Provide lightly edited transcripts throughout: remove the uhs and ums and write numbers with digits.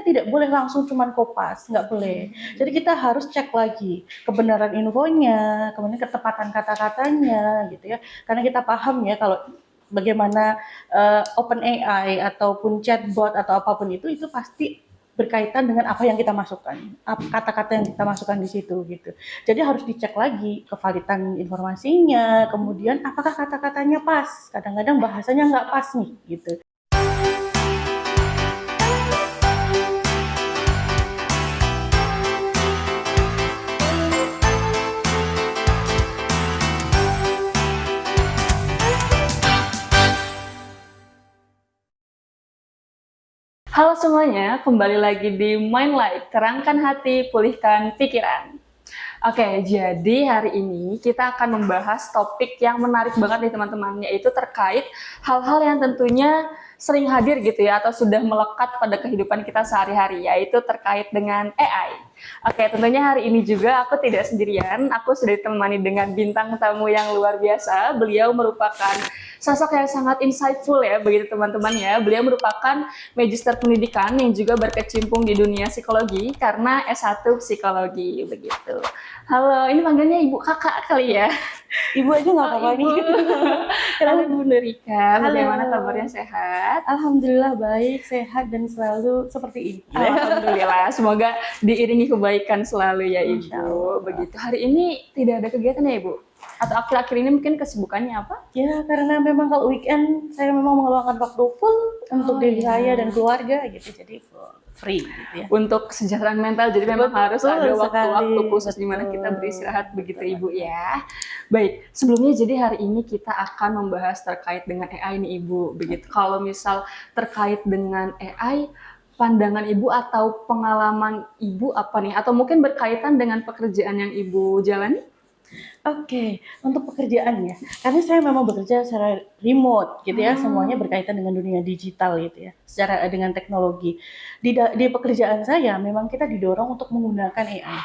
kita tidak boleh langsung cuman kopas, nggak boleh. Jadi kita harus cek lagi kebenaran infonya, kemudian ketepatan kata-katanya gitu ya. Karena kita paham ya kalau bagaimana OpenAI ataupun chatbot atau apapun itu pasti berkaitan dengan apa yang kita masukkan, kata-kata yang kita masukkan di situ gitu. Jadi harus dicek lagi kevalidan informasinya, kemudian apakah kata-katanya pas. Kadang-kadang bahasanya nggak pas nih gitu. Halo semuanya, kembali lagi di Mind Light, terangkan hati, pulihkan pikiran. Oke, jadi hari ini kita akan membahas topik yang menarik banget nih teman-teman, yaitu terkait hal-hal yang tentunya sering hadir gitu ya, atau sudah melekat pada kehidupan kita sehari-hari, yaitu terkait dengan AI. Oke, tentunya hari ini juga aku tidak sendirian, aku sudah ditemani dengan bintang tamu yang luar biasa. Beliau merupakan sosok yang sangat insightful ya, begitu teman-teman ya. Beliau merupakan Magister Pendidikan yang juga berkecimpung di dunia psikologi karena S1 Psikologi, begitu. Halo, ini panggilnya Ibu Kakak kali ya? Ibu aja nggak apa-apa nih. Halo Bu Nurika, Halo. bagaimana kabarnya, sehat? Alhamdulillah baik, sehat dan selalu seperti ini. Alhamdulillah, semoga diiringi kebaikan selalu ya Ibu. Begitu. Hari ini tidak ada kegiatan ya Ibu? Atau akhir-akhir ini mungkin kesibukannya apa? Ya karena memang kalau weekend saya memang mengeluarkan waktu full untuk diri saya dan keluarga gitu, jadi free gitu ya. Untuk kesejahteraan mental, jadi memang harus ada waktu-waktu sekali. khusus di mana kita beristirahat begitu Ibu ya. Baik, sebelumnya jadi hari ini kita akan membahas terkait dengan AI nih Ibu. Begitu. Kalau misal terkait dengan AI, pandangan Ibu atau pengalaman Ibu apa nih? Atau mungkin berkaitan dengan pekerjaan yang Ibu jalani? Oke, untuk pekerjaan ya, karena saya memang bekerja secara remote gitu ya, semuanya berkaitan dengan dunia digital gitu ya, secara dengan teknologi. Di pekerjaan saya memang kita didorong untuk menggunakan AI.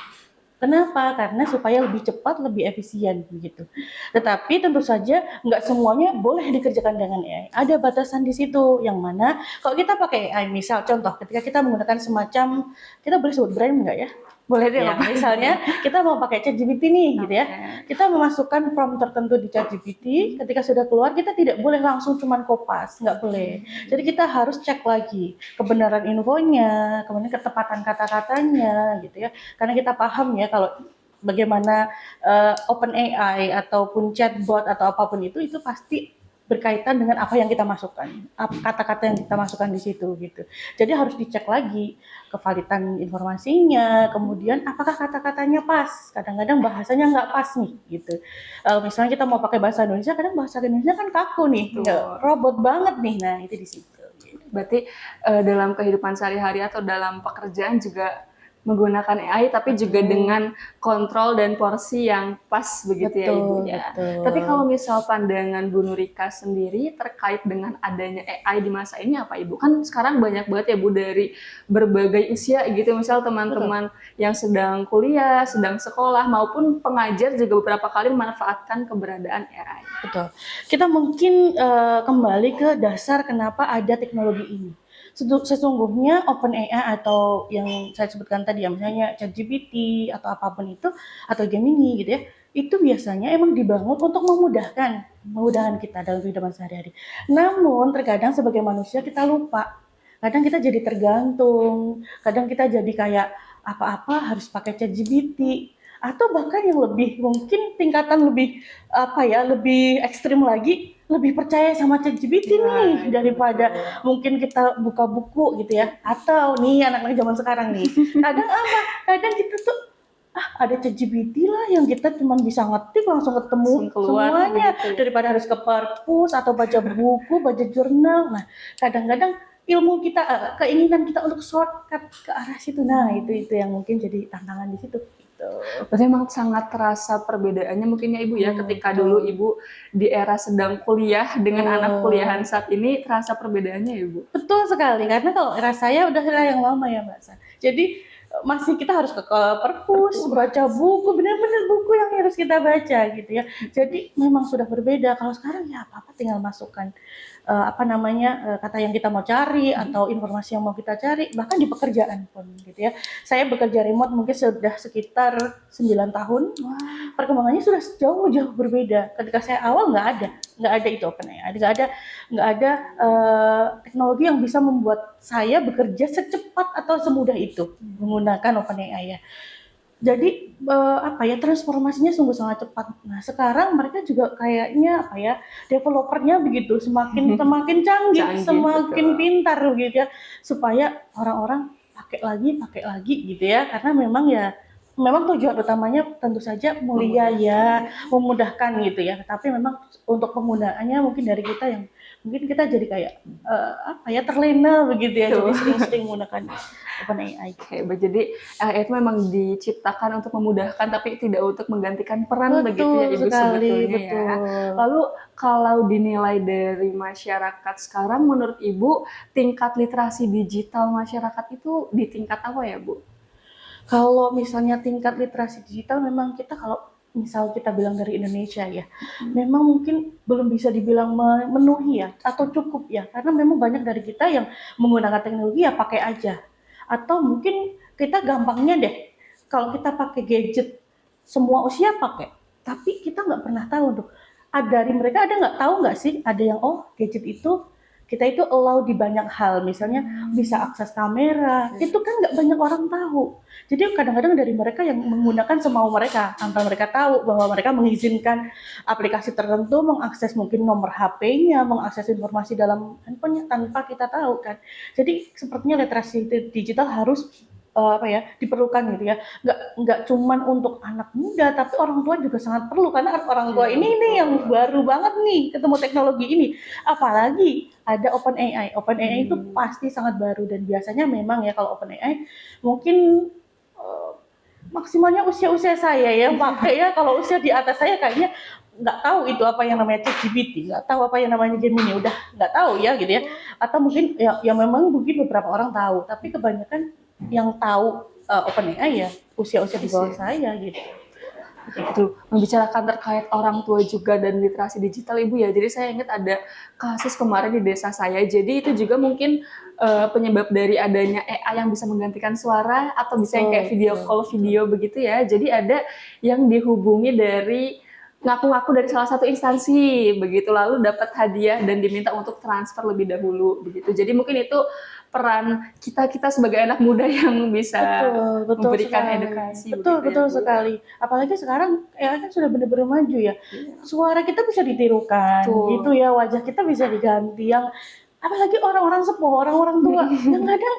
Kenapa? Karena supaya lebih cepat, lebih efisien begitu. Tetapi tentu saja nggak semuanya boleh dikerjakan dengan AI. Ada batasan di situ, yang mana kalau kita pakai AI, misal contoh ketika kita menggunakan semacam, kita boleh sebut brand nggak ya? Boleh deh, Ya, misalnya kita mau pakai ChatGPT nih gitu ya. Kita memasukkan prompt tertentu di ChatGPT, ketika sudah keluar kita tidak boleh langsung cuman kopas, nggak boleh. Jadi kita harus cek lagi kebenaran infonya, kemudian ketepatan kata-katanya gitu ya. Karena kita paham ya kalau bagaimana OpenAI ataupun chatbot atau apapun itu pasti berkaitan dengan apa yang kita masukkan, kata-kata yang kita masukkan di situ gitu. Jadi harus dicek lagi kevalidan informasinya, kemudian apakah kata-katanya pas. Kadang-kadang bahasanya nggak pas nih gitu. Misalnya kita mau pakai bahasa Indonesia, kadang bahasa Indonesia kan kaku nih, robot banget nih. Nah itu di situ. Berarti dalam kehidupan sehari-hari atau dalam pekerjaan juga menggunakan AI, tapi juga dengan kontrol dan porsi yang pas begitu ya Ibu ya. Tapi kalau misal pandangan Bu Nurika sendiri terkait dengan adanya AI di masa ini apa Ibu? Kan sekarang banyak banget ya Bu dari berbagai usia gitu, misal teman-teman yang sedang kuliah, sedang sekolah, maupun pengajar juga beberapa kali memanfaatkan keberadaan AI. Betul. Kita mungkin kembali ke dasar kenapa ada teknologi ini. Sesungguhnya OpenAI atau yang saya sebutkan tadi ya, misalnya ChatGPT atau apapun itu, atau Gemini gitu ya, itu biasanya emang dibangun untuk memudahkan kita dalam kehidupan sehari-hari. Namun terkadang sebagai manusia kita lupa. Kadang kita jadi tergantung, kadang kita jadi kayak apa-apa harus pakai ChatGPT, atau bahkan yang lebih mungkin tingkatan lebih lebih ekstrim lagi, lebih percaya sama ChatGPT nih daripada mungkin kita buka buku gitu ya. Atau nih anak-anak zaman sekarang nih, kadang kita tuh ada ChatGPT lah yang kita cuma bisa ngetik langsung ketemu semuanya daripada harus ke perpus atau baca buku, baca jurnal. Nah kadang-kadang ilmu kita, keinginan kita untuk shortcut ke arah situ, nah itu yang mungkin jadi tantangan di situ. Berarti memang sangat terasa perbedaannya mungkin ya Ibu ya, ketika dulu Ibu di era sedang kuliah dengan anak kuliahan saat ini, terasa perbedaannya ya Ibu? Betul sekali, karena kalau era saya udah era yang lama ya Mbak Sa. Jadi masih kita harus ke perpus, baca buku, benar-benar buku yang harus kita baca gitu ya. Jadi memang sudah berbeda. Kalau sekarang ya apa-apa tinggal masukkan kata yang kita mau cari atau informasi yang mau kita cari, bahkan di pekerjaan pun gitu ya. Saya bekerja remote mungkin sudah sekitar 9 tahun. Perkembangannya sudah jauh-jauh berbeda. Ketika saya awal nggak ada itu OpenAI, nggak ada teknologi yang bisa membuat saya bekerja secepat atau semudah itu menggunakan OpenAI ya. Jadi transformasinya sungguh sangat cepat. Nah sekarang mereka juga kayaknya developernya begitu semakin canggih, semakin betul. pintar gitu ya, supaya orang-orang pakai lagi gitu ya, karena memang tujuan utamanya tentu saja mulia ya, memudahkan gitu ya. Tapi memang untuk penggunaannya mungkin dari kita yang mungkin kita jadi kayak terlena begitu ya, jadi sering-sering menggunakan OpenAI. Oke, jadi AI itu memang diciptakan untuk memudahkan tapi tidak untuk menggantikan peran begitu ya Betul Ibu sekali, sebetulnya ya. betul. Lalu kalau dinilai dari masyarakat sekarang menurut Ibu tingkat literasi digital masyarakat itu di tingkat apa ya Bu? Kalau misalnya tingkat literasi digital memang kalau misal kita bilang dari Indonesia ya, memang mungkin belum bisa dibilang memenuhi ya atau cukup ya, karena memang banyak dari kita yang menggunakan teknologi ya pakai aja. Atau mungkin kita gampangnya deh, kalau kita pakai gadget, semua usia pakai, tapi kita nggak pernah tahu tuh. Dari mereka ada nggak tahu nggak sih, ada yang gadget itu kita itu allow di banyak hal, misalnya bisa akses kamera, itu kan nggak banyak orang tahu. Jadi kadang-kadang dari mereka yang menggunakan semau mereka, tanpa mereka tahu bahwa mereka mengizinkan aplikasi tertentu mengakses mungkin nomor HP-nya, mengakses informasi dalam handphonenya tanpa kita tahu kan. Jadi sepertinya literasi digital harus diperlukan gitu ya. Nggak cuman untuk anak muda, tapi orang tua juga sangat perlu, karena orang tua ini yang baru banget nih ketemu teknologi ini. Apalagi ada OpenAI. OpenAI itu pasti sangat baru, dan biasanya memang ya kalau OpenAI mungkin maksimalnya usia saya yang pakai ya. Kalau usia di atas saya kayaknya nggak tahu itu apa yang namanya ChatGPT, nggak tahu apa yang namanya Gemini, udah nggak tahu ya gitu ya. Atau mungkin ya memang mungkin beberapa orang tahu, tapi kebanyakan yang tahu OpenAI ya usia-usia di bawah saya gitu. Itu membicarakan terkait orang tua juga dan literasi digital Ibu ya. Jadi saya ingat ada kasus kemarin di desa saya. Jadi itu juga mungkin penyebab dari adanya AI yang bisa menggantikan suara atau bisa yang kayak video call video begitu ya. Jadi ada yang dihubungi dari ngaku-ngaku dari salah satu instansi begitu, lalu dapat hadiah dan diminta untuk transfer lebih dahulu begitu. Jadi mungkin itu peran kita sebagai anak muda yang bisa memberikan sekali. edukasi Betul sekali. Apalagi sekarang AI kan sudah benar-benar maju ya. Suara kita bisa ditirukan gitu ya, wajah kita bisa diganti, yang apalagi orang-orang sepuh, orang-orang tua yang kadang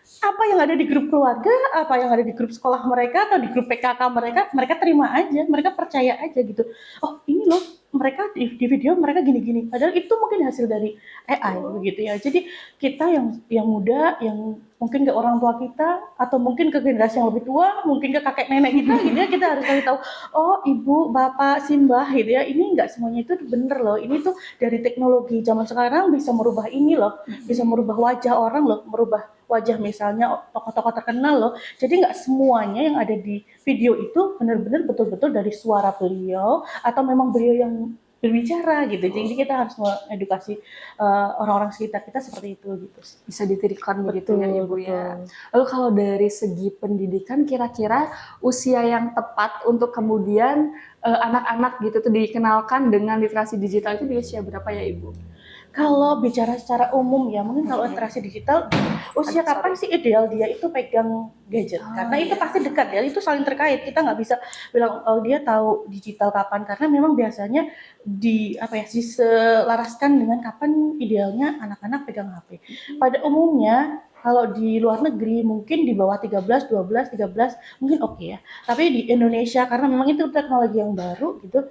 apa yang ada di grup keluarga, apa yang ada di grup sekolah mereka atau di grup PKK mereka terima aja, mereka percaya aja gitu. Oh ini loh, mereka di video mereka gini-gini, padahal itu mungkin hasil dari AI begitu ya. Jadi kita yang muda, yang mungkin ke orang tua kita atau mungkin ke generasi yang lebih tua, mungkin ke kakek nenek kita gitu ya, kita harus kasih tahu, oh ibu, bapak, simbah gitu ya, ini nggak semuanya itu bener loh, ini tuh dari teknologi zaman sekarang bisa merubah ini loh, bisa merubah wajah orang loh, merubah wajah misalnya tokoh-tokoh terkenal loh. Jadi nggak semuanya yang ada di video itu benar-benar betul-betul dari suara beliau atau memang beliau yang berbicara gitu. Jadi kita harus mengedukasi orang-orang sekitar kita seperti itu gitu. Bisa ditirukan begitu ya Ibu ya. Betul. Lalu kalau dari segi pendidikan kira-kira usia yang tepat untuk kemudian anak-anak gitu tuh dikenalkan dengan literasi digital itu di usia berapa ya Ibu? Kalau bicara secara umum ya, mungkin kalau literasi digital, usia kapan sih ideal dia itu pegang gadget? Karena itu pasti dekat ya, itu saling terkait. Kita nggak bisa bilang dia tahu digital kapan, karena memang biasanya diselaraskan dengan kapan idealnya anak-anak pegang HP. Pada umumnya kalau di luar negeri mungkin di bawah 13, 12, 13 mungkin oke ya. Tapi di Indonesia karena memang itu teknologi yang baru gitu,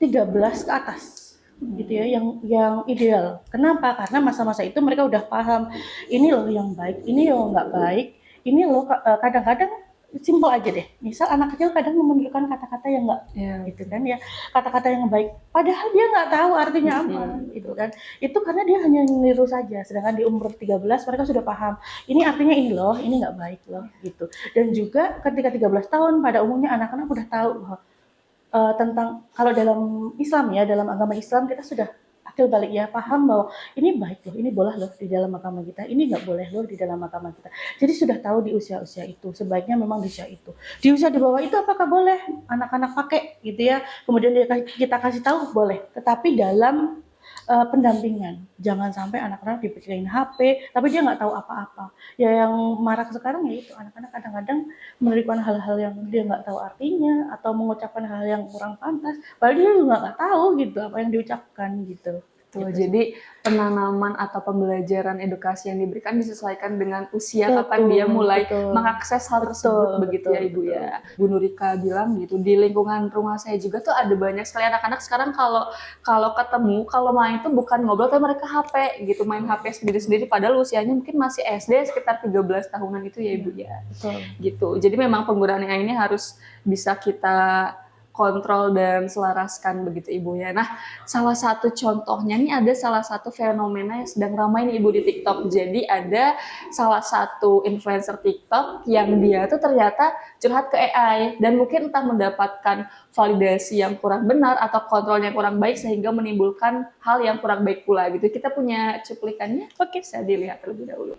13 ke atas gitu ya, yang ideal. Kenapa? Karena masa-masa itu mereka udah paham ini loh yang baik, ini loh nggak baik, ini loh kadang-kadang simpel aja deh. Misal anak kecil kadang memunculkan kata-kata yang nggak gitu kan ya, kata-kata yang baik, padahal dia nggak tahu artinya apa gitu kan. Itu karena dia hanya niru saja. Sedangkan di umur 13 mereka sudah paham, ini artinya ini loh, ini nggak baik loh gitu. Dan juga ketika 13 tahun pada umumnya anak-anak udah tahu tentang, kalau dalam Islam ya, dalam agama Islam kita sudah akil balik ya, paham bahwa ini baik loh, ini boleh loh di dalam agama kita, ini nggak boleh loh di dalam agama kita. Jadi sudah tahu di usia-usia itu, sebaiknya memang di usia itu. Di usia di bawah itu apakah boleh anak-anak pakai gitu ya? Kemudian kita kasih tahu boleh, tetapi dalam pendampingan. Jangan sampai anak-anak dibikinin HP, tapi dia nggak tahu apa-apa. Ya yang marak sekarang ya itu anak-anak kadang-kadang menerima hal-hal yang dia nggak tahu artinya atau mengucapkan hal yang kurang pantas. Padahal dia juga nggak tahu gitu apa yang diucapkan gitu. Tuh, Gitu sih. jadi penanaman atau pembelajaran edukasi yang diberikan disesuaikan dengan usia kapan Betul, dia mulai betul. mengakses hal Betul, tersebut begitu betul, ya Ibu betul. ya. Bu Nurika bilang gitu, di lingkungan rumah saya juga tuh ada banyak sekali anak-anak sekarang kalau kalau ketemu, kalau main tuh bukan ngobrol tapi mereka HP gitu, main HP sendiri-sendiri padahal usianya mungkin masih SD sekitar 13 tahunan itu ya Ibu ya. Betul. Gitu. Jadi memang penggunaan AI ini harus bisa kita kontrol dan selaraskan begitu Ibu ya. Nah, salah satu contohnya nih ada salah satu fenomena yang sedang ramai nih Ibu di TikTok. Jadi ada salah satu influencer TikTok yang dia tuh ternyata curhat ke AI dan mungkin entah mendapatkan validasi yang kurang benar atau kontrol yang kurang baik sehingga menimbulkan hal yang kurang baik pula gitu. Kita punya cuplikannya. Oke, bisa dilihat terlebih dahulu.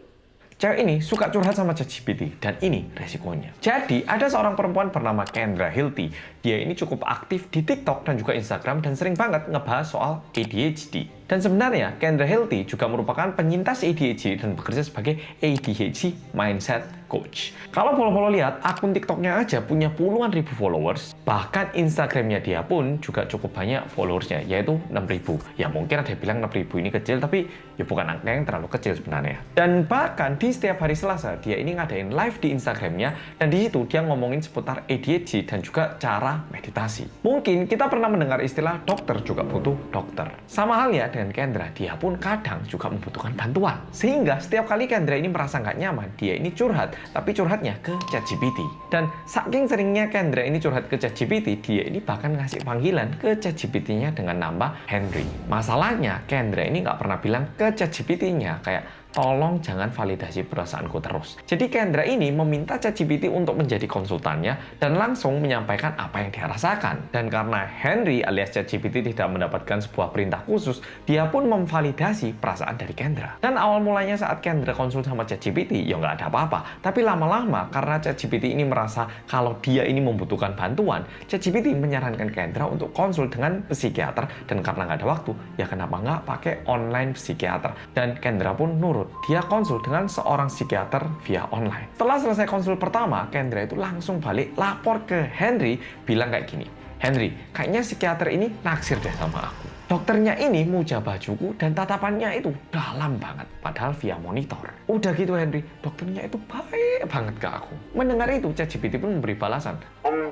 Cewek ini suka curhat sama ChatGPT dan ini resikonya. Jadi, ada seorang perempuan bernama Kendra Hilty. Dia ini cukup aktif di TikTok dan juga Instagram dan sering banget ngebahas soal ADHD. Dan sebenarnya, Kendra Hilty juga merupakan penyintas ADHD dan bekerja sebagai ADHD Mindset Coach. Kalau follow-follow lihat, akun TikToknya aja punya puluhan ribu followers. Bahkan Instagramnya dia pun juga cukup banyak followersnya, yaitu 6.000. Ya mungkin ada yang bilang 6.000 ini kecil, tapi ya bukan angka yang terlalu kecil sebenarnya. Dan bahkan di setiap hari Selasa, dia ini ngadain live di Instagramnya, dan di situ dia ngomongin seputar ADHD dan juga cara meditasi. Mungkin kita pernah mendengar istilah dokter juga butuh dokter. Sama halnya dengan Kendra, dia pun kadang juga membutuhkan bantuan. Sehingga setiap kali Kendra ini merasa nggak nyaman, dia ini curhat, tapi curhatnya ke ChatGPT. Dan saking seringnya Kendra ini curhat ke ChatGPT, dia ini bahkan ngasih panggilan ke ChatGPT-nya dengan nama Henry. Masalahnya, Kendra ini nggak pernah bilang ke ChatGPT-nya kayak tolong jangan validasi perasaanku terus. Jadi Kendra ini meminta ChatGPT untuk menjadi konsultannya dan langsung menyampaikan apa yang dia rasakan. Dan karena Henry alias ChatGPT tidak mendapatkan sebuah perintah khusus, dia pun memvalidasi perasaan dari Kendra. Dan awal mulanya saat Kendra konsul sama ChatGPT, ya nggak ada apa-apa. Tapi lama-lama karena ChatGPT ini merasa kalau dia ini membutuhkan bantuan, ChatGPT menyarankan Kendra untuk konsul dengan psikiater. Dan karena nggak ada waktu, ya kenapa nggak pakai online psikiater. Dan Kendra pun nurut. Dia konsul dengan seorang psikiater via online. Setelah selesai konsul pertama, Kendra itu langsung balik lapor ke Henry, bilang kayak gini, Henry, kayaknya psikiater ini naksir deh sama aku. Dokternya ini muja bajuku dan tatapannya itu dalam banget, padahal via monitor. Udah gitu Henry, dokternya itu baik banget ke aku. Mendengar itu, ChatGPT pun memberi balasan.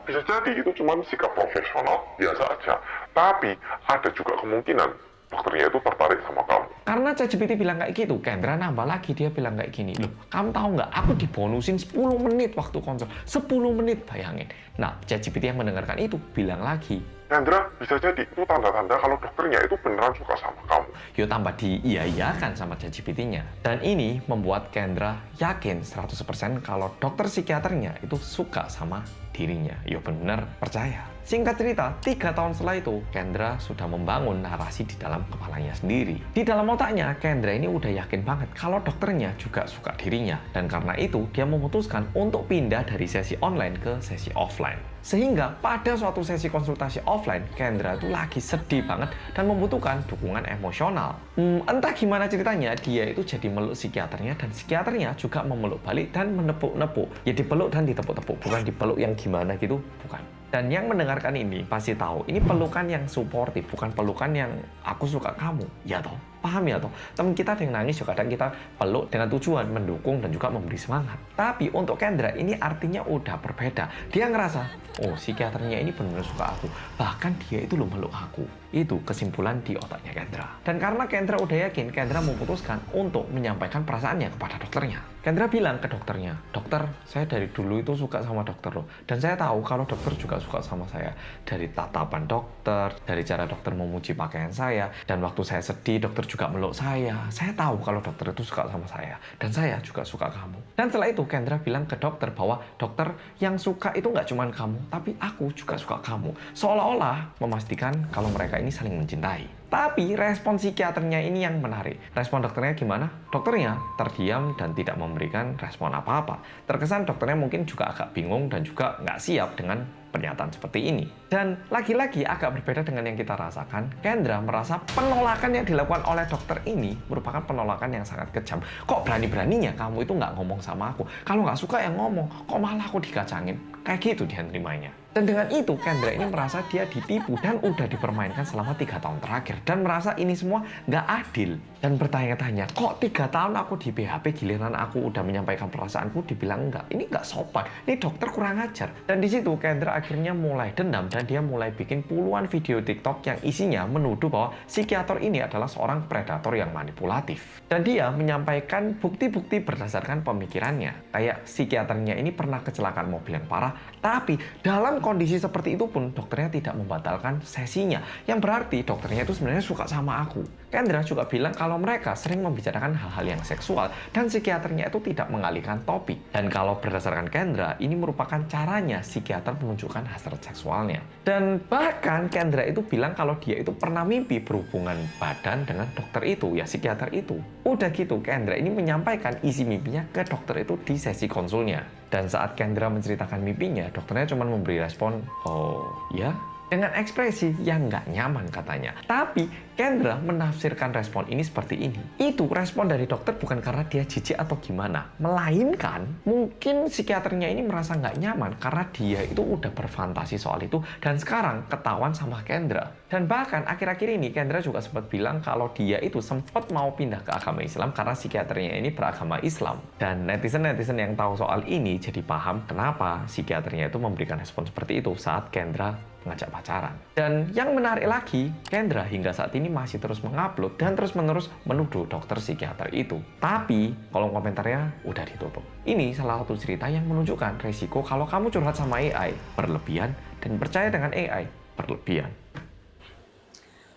Bisa jadi itu cuma sikap profesional biasa aja. Tapi ada juga kemungkinan dokternya itu tertarik sama kamu. Karena ChatGPT bilang kayak gitu, Kendra nambah lagi, dia bilang kayak gini, loh kamu tahu nggak, aku dibonusin 10 menit waktu konsul, 10 menit bayangin. Nah, ChatGPT yang mendengarkan itu bilang lagi, Kendra, bisa jadi itu tanda-tanda kalau dokternya itu beneran suka sama kamu. yuk tambah di iya-iyakan sama ChatGPT-nya. Dan ini membuat Kendra yakin 100% kalau dokter psikiaternya itu suka sama dirinya. Yuk bener percaya. Singkat cerita, 3 tahun setelah itu, Kendra sudah membangun narasi di dalam kepalanya sendiri. Di dalam otaknya, Kendra ini udah yakin banget kalau dokternya juga suka dirinya. Dan karena itu, dia memutuskan untuk pindah dari sesi online ke sesi offline. Sehingga pada suatu sesi konsultasi offline, Kendra itu lagi sedih banget dan membutuhkan dukungan emosional. Entah gimana ceritanya, dia itu jadi meluk psikiaternya dan psikiaternya juga memeluk balik dan menepuk-nepuk. Ya dipeluk dan ditepuk-tepuk, bukan dipeluk yang gimana gitu, bukan. Dan yang mendengarkan ini pasti tahu, ini pelukan yang suportif, bukan pelukan yang aku suka kamu. Ya toh? Paham ya toh? Temen kita ada yang nangis juga kadang kita peluk dengan tujuan mendukung dan juga memberi semangat. Tapi untuk Kendra ini artinya udah berbeda. Dia ngerasa, oh psikiaternya ini benar-benar suka aku. Bahkan dia itu loh meluk aku. Itu kesimpulan di otaknya Kendra. Dan karena Kendra udah yakin, Kendra memutuskan untuk menyampaikan perasaannya kepada dokternya. Kendra bilang ke dokternya, dokter, saya dari dulu itu suka sama dokter loh. Dan saya tahu kalau dokter juga suka sama saya. Dari tatapan dokter, dari cara dokter memuji pakaian saya. Dan waktu saya sedih, dokter juga meluk saya. Saya tahu kalau dokter itu suka sama saya. Dan saya juga suka kamu. Dan setelah itu Kendra bilang ke dokter bahwa dokter yang suka itu nggak cuma kamu, tapi aku juga suka kamu. Seolah-olah memastikan kalau mereka ini saling mencintai. Tapi respon psikiaternya ini yang menarik. Respon dokternya gimana? Dokternya terdiam dan tidak memberikan respon apa-apa. Terkesan dokternya mungkin juga agak bingung dan juga nggak siap dengan pernyataan seperti ini. Dan lagi-lagi agak berbeda dengan yang kita rasakan. Kendra merasa penolakan yang dilakukan oleh dokter ini merupakan penolakan yang sangat kejam. Kok berani-beraninya kamu itu nggak ngomong sama aku? Kalau nggak suka ya ngomong, kok malah aku dikacangin? Kayak gitu dia nerimanya. Dan dengan itu Kendra ini merasa dia ditipu dan udah dipermainkan selama 3 tahun terakhir. Dan merasa ini semua nggak adil. Dan bertanya-tanya, kok 3 tahun aku di PHP, giliran aku udah menyampaikan perasaanku dibilang enggak. Ini nggak sopan, ini dokter kurang ajar. Dan di situ Kendra akhirnya mulai dendam dan dia mulai bikin puluhan video TikTok yang isinya menuduh bahwa psikiater ini adalah seorang predator yang manipulatif. Dan dia menyampaikan bukti-bukti berdasarkan pemikirannya. Kayak psikiaternya ini pernah kecelakaan mobil yang parah, tapi dalam kondisi seperti itu pun dokternya tidak membatalkan sesinya. Yang berarti dokternya itu sebenarnya suka sama aku. Kendra juga bilang kalau mereka sering membicarakan hal-hal yang seksual dan psikiaternya itu tidak mengalihkan topik. Dan kalau berdasarkan Kendra, ini merupakan caranya psikiater menunjukkan hasrat seksualnya. Dan bahkan Kendra itu bilang kalau dia itu pernah mimpi berhubungan badan dengan dokter itu, ya psikiater itu. Udah gitu Kendra ini menyampaikan isi mimpinya ke dokter itu di sesi konsulnya. Dan saat Kendra menceritakan mimpinya, dokternya cuma memberi respon, oh ya? Dengan ekspresi yang nggak nyaman katanya. Tapi Kendra menafsirkan respon ini seperti ini. Itu respon dari dokter bukan karena dia jijik atau gimana. Melainkan mungkin psikiaternya ini merasa nggak nyaman karena dia itu udah berfantasi soal itu dan sekarang ketahuan sama Kendra. Dan bahkan akhir-akhir ini Kendra juga sempat bilang kalau dia itu sempat mau pindah ke agama Islam karena psikiaternya ini beragama Islam. Dan netizen-netizen yang tahu soal ini jadi paham kenapa psikiaternya itu memberikan respon seperti itu saat Kendra mengajak pacaran. Dan yang menarik lagi, Kendra hingga saat ini masih terus mengupload dan terus-menerus menuduh dokter psikiater itu. Tapi kolom komentarnya udah ditutup. Ini salah satu cerita yang menunjukkan resiko kalau kamu curhat sama AI berlebihan dan percaya dengan AI berlebihan.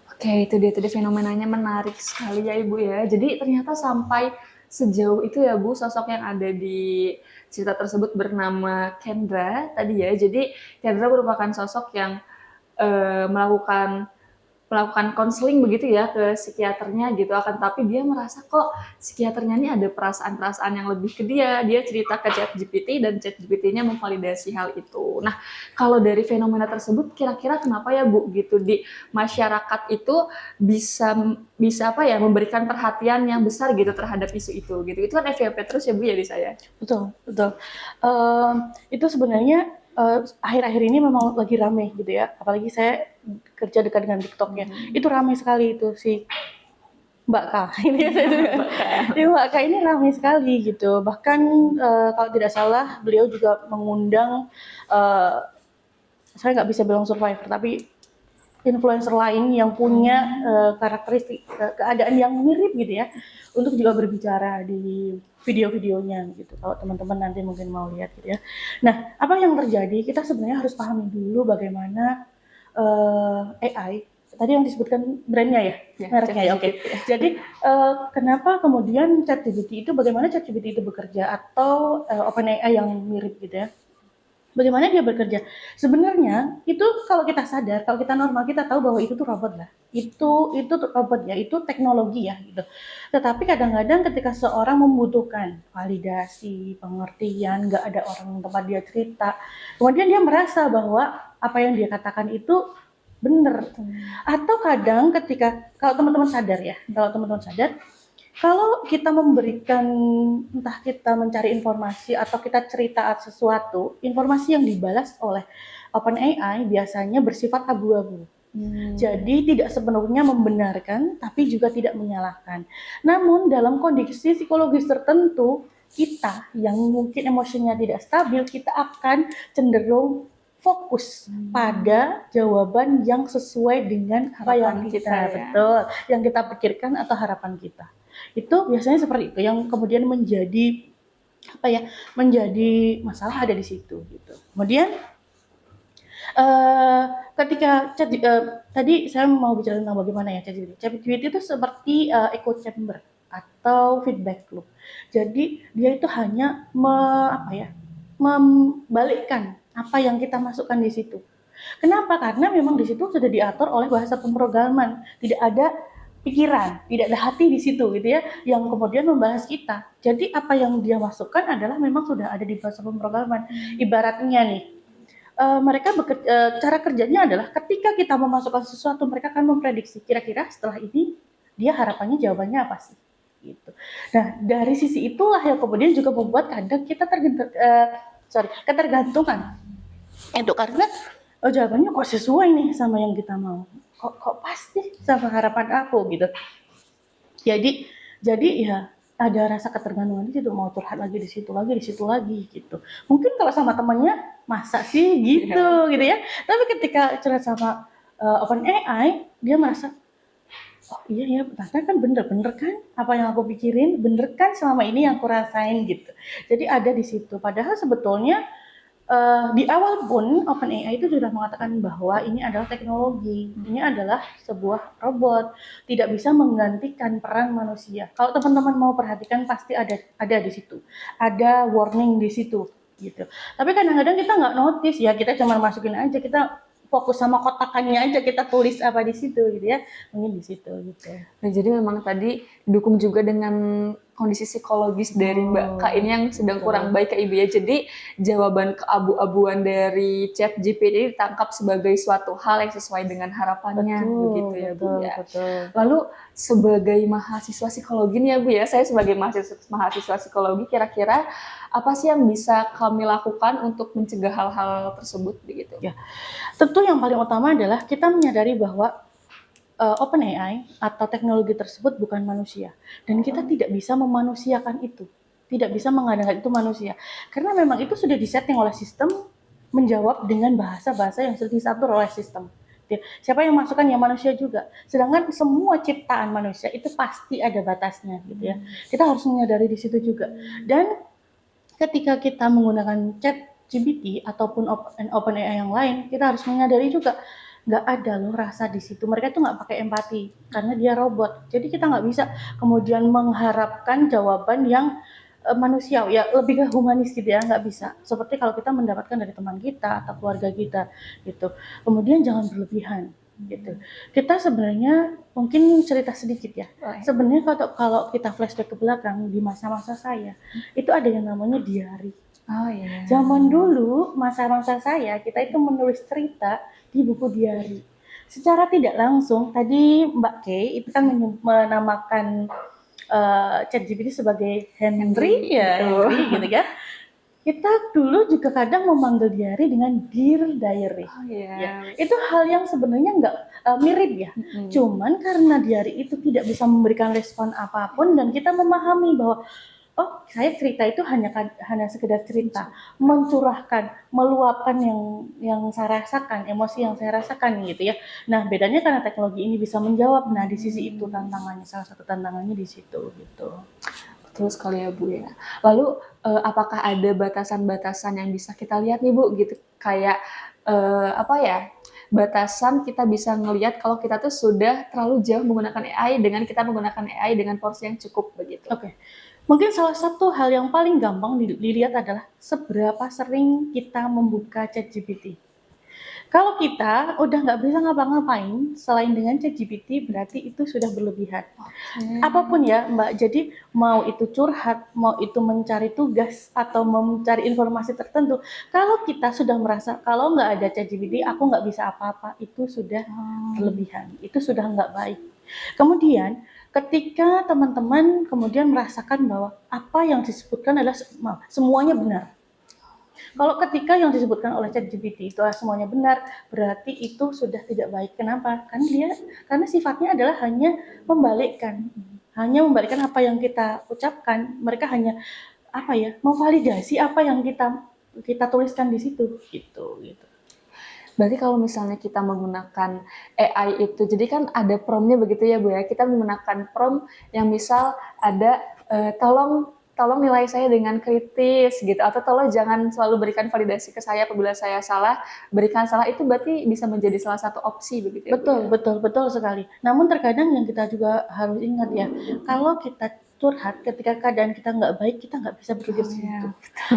Oke, itu dia tadi fenomenanya menarik sekali ya Ibu ya. Jadi ternyata sampai sejauh itu ya Bu, sosok yang ada di cerita tersebut bernama Kendra tadi ya. Jadi Kendra merupakan sosok yang melakukan konseling begitu ya ke psikiaternya gitu, akan tapi dia merasa kok psikiaternya ini ada perasaan-perasaan yang lebih ke dia cerita ke ChatGPT dan ChatGPT-nya memvalidasi hal itu. Nah, kalau dari fenomena tersebut kira-kira kenapa ya Bu gitu di masyarakat itu bisa apa ya memberikan perhatian yang besar gitu terhadap isu itu gitu. Itu kan FYP terus ya Bu ya di saya. Betul, betul. Itu sebenarnya akhir-akhir ini memang lagi rame gitu ya. Apalagi saya kerja dekat dengan TikToknya. Itu rame sekali itu si Mbak K. Ini saya juga. Mbak K ini rame sekali gitu. Bahkan kalau tidak salah beliau juga mengundang saya nggak bisa bilang survivor, tapi influencer lain yang punya karakteristik keadaan yang mirip gitu ya, untuk juga berbicara di video-videonya gitu. Kalau teman-teman nanti mungkin mau lihat gitu ya. Nah, apa yang terjadi? Kita sebenarnya harus pahami dulu bagaimana AI. Tadi yang disebutkan brandnya ya, mereknya ya. Oke. Jadi kenapa kemudian ChatGPT itu, bagaimana ChatGPT itu bekerja atau OpenAI yang mirip gitu ya? Bagaimana dia bekerja? Sebenarnya itu kalau kita sadar, kalau kita normal, kita tahu bahwa itu tuh robot lah. Itu robot ya, itu teknologi ya gitu. Tetapi kadang-kadang ketika seorang membutuhkan validasi, pengertian, nggak ada orang tempat dia cerita, kemudian dia merasa bahwa apa yang dia katakan itu benar. Atau kadang ketika kalau teman-teman sadar ya, kalau kita memberikan, entah kita mencari informasi atau kita cerita sesuatu, informasi yang dibalas oleh OpenAI biasanya bersifat abu-abu. Jadi tidak sepenuhnya membenarkan, tapi juga tidak menyalahkan. Namun dalam kondisi psikologis tertentu, kita yang mungkin emosinya tidak stabil, kita akan cenderung fokus pada jawaban yang sesuai dengan apa yang kita betul, yang kita pikirkan atau harapan kita. Itu biasanya seperti itu yang kemudian menjadi apa ya, menjadi masalah ada di situ gitu. Kemudian ketika tadi saya mau bicara tentang bagaimana ya ChatGPT itu seperti echo chamber atau feedback loop. Jadi dia itu hanya membalikkan apa yang kita masukkan di situ. Kenapa? Karena memang di situ sudah diatur oleh bahasa pemrograman, tidak ada pikiran, tidak ada hati di situ gitu ya, yang kemudian membahas kita. Jadi apa yang dia masukkan adalah memang sudah ada di bahasa pemrograman. Ibaratnya nih, mereka cara kerjanya adalah ketika kita memasukkan sesuatu, mereka akan memprediksi kira-kira setelah ini dia harapannya jawabannya apa sih gitu. Nah dari sisi itulah yang kemudian juga membuat kadang kita ketergantungan itu, karena jawabannya kok sesuai nih sama yang kita mau, kok pasti sama harapan aku gitu. Jadi ya ada rasa ketergantungan di situ, mau curhat lagi di situ lagi gitu. Mungkin kalau sama temannya masa sih gitu gitu ya. Tapi ketika curhat sama OpenAI, dia merasa oh iya ya, ternyata kan bener kan apa yang aku pikirin, bener kan selama ini yang aku rasain gitu. Jadi ada di situ. Padahal sebetulnya di awal pun OpenAI itu sudah mengatakan bahwa ini adalah teknologi, ini adalah sebuah robot, tidak bisa menggantikan peran manusia. Kalau teman-teman mau perhatikan pasti ada di situ, ada warning di situ, gitu. Tapi kadang-kadang kita nggak notice ya, kita cuma masukin aja, kita fokus sama kotakannya aja, kita tulis apa di situ, gitu ya, mungkin di situ, gitu. Nah, jadi memang tadi dukung juga dengan kondisi psikologis dari Mbak Kak ini yang sedang kurang baik ke Ibu ya. Jadi jawaban keabu-abuan dari Chat GPT ditangkap sebagai suatu hal yang sesuai dengan harapannya, begitu ya Bu ya. Betul. Lalu sebagai mahasiswa psikologi nih ya Bu ya, saya sebagai mahasiswa psikologi kira-kira apa sih yang bisa kami lakukan untuk mencegah hal-hal tersebut begitu? Ya. Tentu yang paling utama adalah kita menyadari bahwa OpenAI atau teknologi tersebut bukan manusia, dan kita tidak bisa memanusiakan itu, tidak bisa mengadakan itu manusia, karena memang itu sudah disetting oleh sistem menjawab dengan bahasa-bahasa yang sudah diatur oleh sistem. Siapa yang masukkan ya manusia juga. Sedangkan semua ciptaan manusia itu pasti ada batasnya, gitu ya. Kita harus menyadari di situ juga. Dan ketika kita menggunakan Chat GPT ataupun OpenAI yang lain, kita harus menyadari juga nggak ada loh rasa di situ. Mereka tuh nggak pakai empati karena dia robot. Jadi kita nggak bisa kemudian mengharapkan jawaban yang manusiawi, ya lebih ke humanis gitu ya, nggak bisa. Seperti kalau kita mendapatkan dari teman kita atau keluarga kita gitu. Kemudian jangan berlebihan gitu. Kita sebenarnya mungkin cerita sedikit ya. Sebenarnya kalau kita flashback ke belakang di masa-masa saya, itu ada yang namanya diary. Oh iya. Zaman dulu, masa-masa saya, kita itu menulis cerita di buku diary. Secara tidak langsung, tadi Mbak Kay itu kan menamakan ChatGPT sebagai Henry ya, Henry gitu kan. Kita dulu juga kadang memanggil diary dengan Dear Diary. Oh iya. Ya, itu hal yang sebenarnya nggak mirip ya. Cuman karena diary itu tidak bisa memberikan respon apapun dan kita memahami bahwa oh, saya cerita itu hanya sekedar cerita, mencurahkan, meluapkan yang saya rasakan, emosi yang saya rasakan gitu ya. Nah, bedanya karena teknologi ini bisa menjawab. Nah, di sisi itu tantangannya, salah satu tantangannya di situ gitu. Betul sekali ya Bu ya. Lalu apakah ada batasan-batasan yang bisa kita lihat nih Bu gitu, kayak apa ya, batasan kita bisa ngelihat kalau kita tuh sudah terlalu jauh menggunakan AI dengan kita menggunakan AI dengan porsi yang cukup begitu. Oke. Mungkin salah satu hal yang paling gampang dilihat adalah seberapa sering kita membuka ChatGPT. Kalau kita udah nggak bisa ngapa-ngapain selain dengan ChatGPT, berarti itu sudah berlebihan. Apapun ya Mbak, jadi mau itu curhat, mau itu mencari tugas, atau mencari informasi tertentu, kalau kita sudah merasa kalau nggak ada ChatGPT, aku nggak bisa apa-apa, itu sudah berlebihan, itu sudah nggak baik. Kemudian, ketika teman-teman kemudian merasakan bahwa apa yang disebutkan adalah semuanya benar. Kalau ketika yang disebutkan oleh ChatGPT itu semuanya benar, berarti itu sudah tidak baik. Kenapa? Karena sifatnya adalah hanya membalikkan apa yang kita ucapkan. Mereka hanya memvalidasi apa yang kita tuliskan di situ, gitu. Berarti kalau misalnya kita menggunakan AI itu, jadi kan ada prompt-nya begitu ya Bu ya, kita menggunakan prompt yang misal ada tolong nilai saya dengan kritis gitu, atau tolong jangan selalu berikan validasi ke saya apabila saya salah, berikan salah, itu berarti bisa menjadi salah satu opsi begitu ya Bu ya? Betul sekali. Namun terkadang yang kita juga harus ingat ya, kalau kita curhat ketika keadaan kita nggak baik, kita nggak bisa berpikir Oh, situ. ya.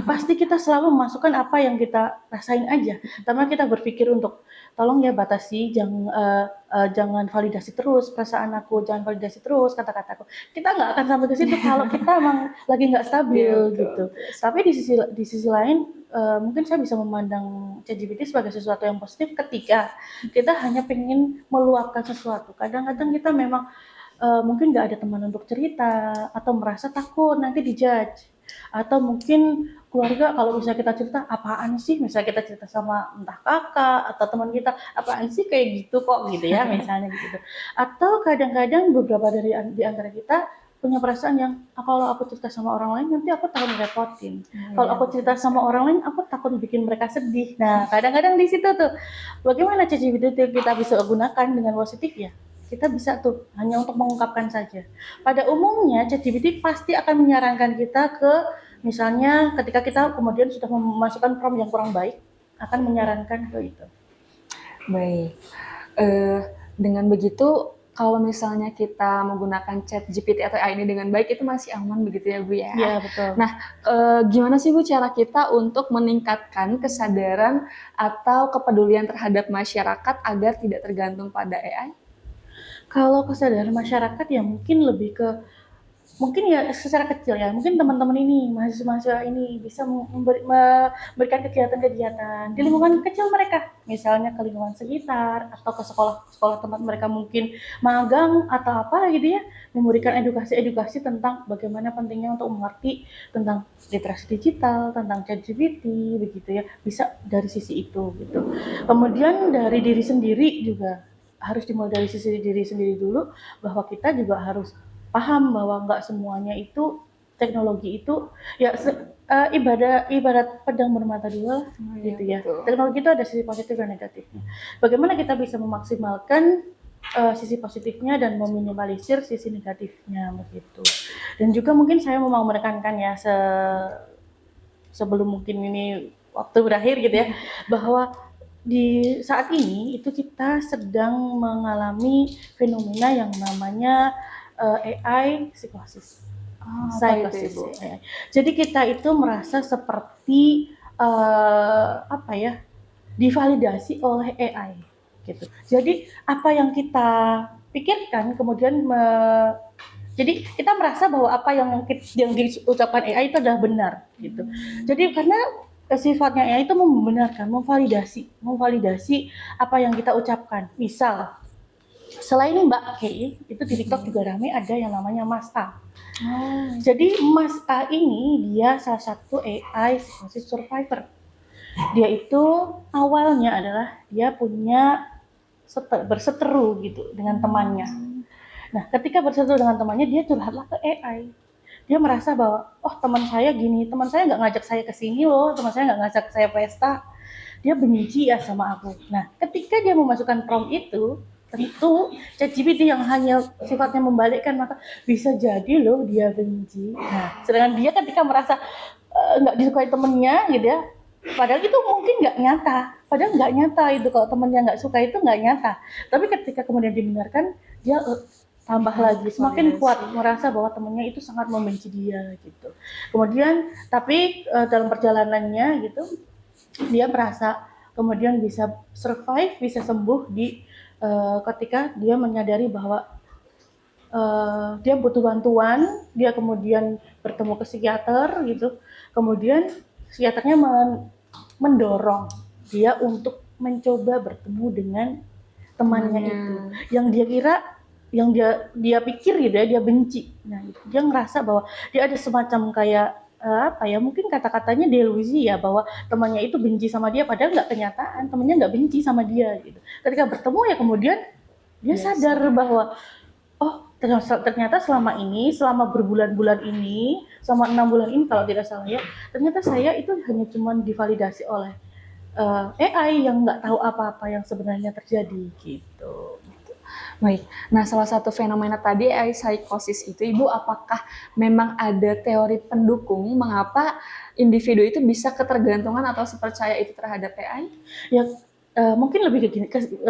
Pasti kita selalu memasukkan apa yang kita rasain aja, tanpa kita berpikir untuk tolong ya batasi, jangan validasi terus perasaan aku, jangan validasi terus kata-kataku. Kita nggak akan sampai ke situ kalau kita emang lagi nggak stabil Iya, betul, gitu. Tapi di sisi lain mungkin saya bisa memandang ChatGPT sebagai sesuatu yang positif ketika kita hanya pengen meluapkan sesuatu. Kadang-kadang kita memang mungkin nggak ada teman untuk cerita atau merasa takut nanti dijudge, atau mungkin keluarga kalau misalnya kita cerita apaan sih, misalnya kita cerita sama entah kakak atau teman kita apaan sih kayak gitu kok gitu ya misalnya gitu, atau kadang-kadang beberapa di antara kita punya perasaan yang kalau aku cerita sama orang lain nanti aku takut ngerepotin, kalau aku cerita sama orang lain aku takut bikin mereka sedih. Nah kadang-kadang di situ tuh bagaimana ChatGPT kita bisa gunakan dengan positif ya, kita bisa tuh hanya untuk mengungkapkan saja. Pada umumnya ChatGPT pasti akan menyarankan kita ke, misalnya ketika kita kemudian sudah memasukkan prompt yang kurang baik, akan menyarankan ke itu. Baik. Dengan begitu, kalau misalnya kita menggunakan chat GPT atau AI ini dengan baik, itu masih aman begitu ya Bu ya? Iya betul. Nah, gimana sih Bu cara kita untuk meningkatkan kesadaran atau kepedulian terhadap masyarakat agar tidak tergantung pada AI? Kalau kesadaran masyarakat ya mungkin lebih ke, mungkin ya secara kecil ya, mungkin teman-teman ini, mahasiswa-mahasiswa ini bisa memberikan kegiatan-kegiatan di lingkungan kecil mereka, misalnya ke lingkungan sekitar atau ke sekolah-sekolah tempat mereka mungkin magang atau apa gitu ya, memberikan edukasi-edukasi tentang bagaimana pentingnya untuk mengerti tentang literasi digital, tentang ChatGPT begitu ya, bisa dari sisi itu gitu. Kemudian dari diri sendiri juga harus dimulai dari sisi diri sendiri dulu, bahwa kita juga harus paham bahwa nggak semuanya itu teknologi itu ya ibarat pedang bermata dua gitu ya. Betul. Teknologi itu ada sisi positif dan negatifnya. Bagaimana kita bisa memaksimalkan sisi positifnya dan meminimalisir sisi negatifnya begitu. Dan juga mungkin saya mau menekankan ya sebelum mungkin ini waktu berakhir gitu ya, bahwa di saat ini itu kita sedang mengalami fenomena yang namanya AI psikosis. Apa itu Ibu? AI. Jadi kita itu merasa seperti apa ya, divalidasi oleh AI gitu. Jadi apa yang kita pikirkan kemudian jadi kita merasa bahwa apa yang diucapkan AI itu adalah benar gitu. Jadi karena sifatnya AI itu membenarkan, memvalidasi apa yang kita ucapkan. Misal, selain Mbak Kay, itu di TikTok juga ramai ada yang namanya Mas A. Jadi Mas A ini dia salah satu AI psikosis survivor. Dia itu awalnya adalah dia punya berseteru gitu dengan temannya. Nah, ketika berseteru dengan temannya, dia curhatlah ke AI. Dia merasa bahwa, oh teman saya gini, teman saya nggak ngajak saya ke sini loh, teman saya nggak ngajak saya pesta, dia benci ya sama aku. Nah, ketika dia memasukkan prompt itu, tentu ChatGPT yang hanya sifatnya membalikkan, maka bisa jadi loh dia benci. Nah, sedangkan dia ketika merasa nggak disukai temennya gitu ya, padahal itu mungkin nggak nyata itu, kalau temennya nggak suka itu nggak nyata. Tapi ketika kemudian dibenarkan, dia tambah lagi semakin kuat merasa bahwa temennya itu sangat membenci dia gitu. Kemudian tapi dalam perjalanannya gitu, dia merasa kemudian bisa survive, bisa sembuh ketika dia menyadari bahwa dia butuh bantuan, dia kemudian bertemu ke psikiater gitu, kemudian psikiaternya mendorong dia untuk mencoba bertemu dengan temannya itu, yang dia kira, yang dia pikir gitu ya, dia benci. Nah, dia ngerasa bahwa dia ada semacam kayak apa ya, mungkin kata-katanya delusi ya, bahwa temannya itu benci sama dia, padahal nggak kenyataan temannya nggak benci sama dia gitu. Ketika bertemu ya kemudian dia sadar bahwa oh ternyata selama berbulan-bulan ini, selama 6 bulan ini kalau tidak salah ya, ternyata saya itu hanya cuma divalidasi oleh AI yang nggak tahu apa-apa yang sebenarnya terjadi gitu. Baik, nah salah satu fenomena tadi AI psikosis itu, Ibu, apakah memang ada teori pendukung mengapa individu itu bisa ketergantungan atau percaya itu terhadap AI? Ya mungkin lebih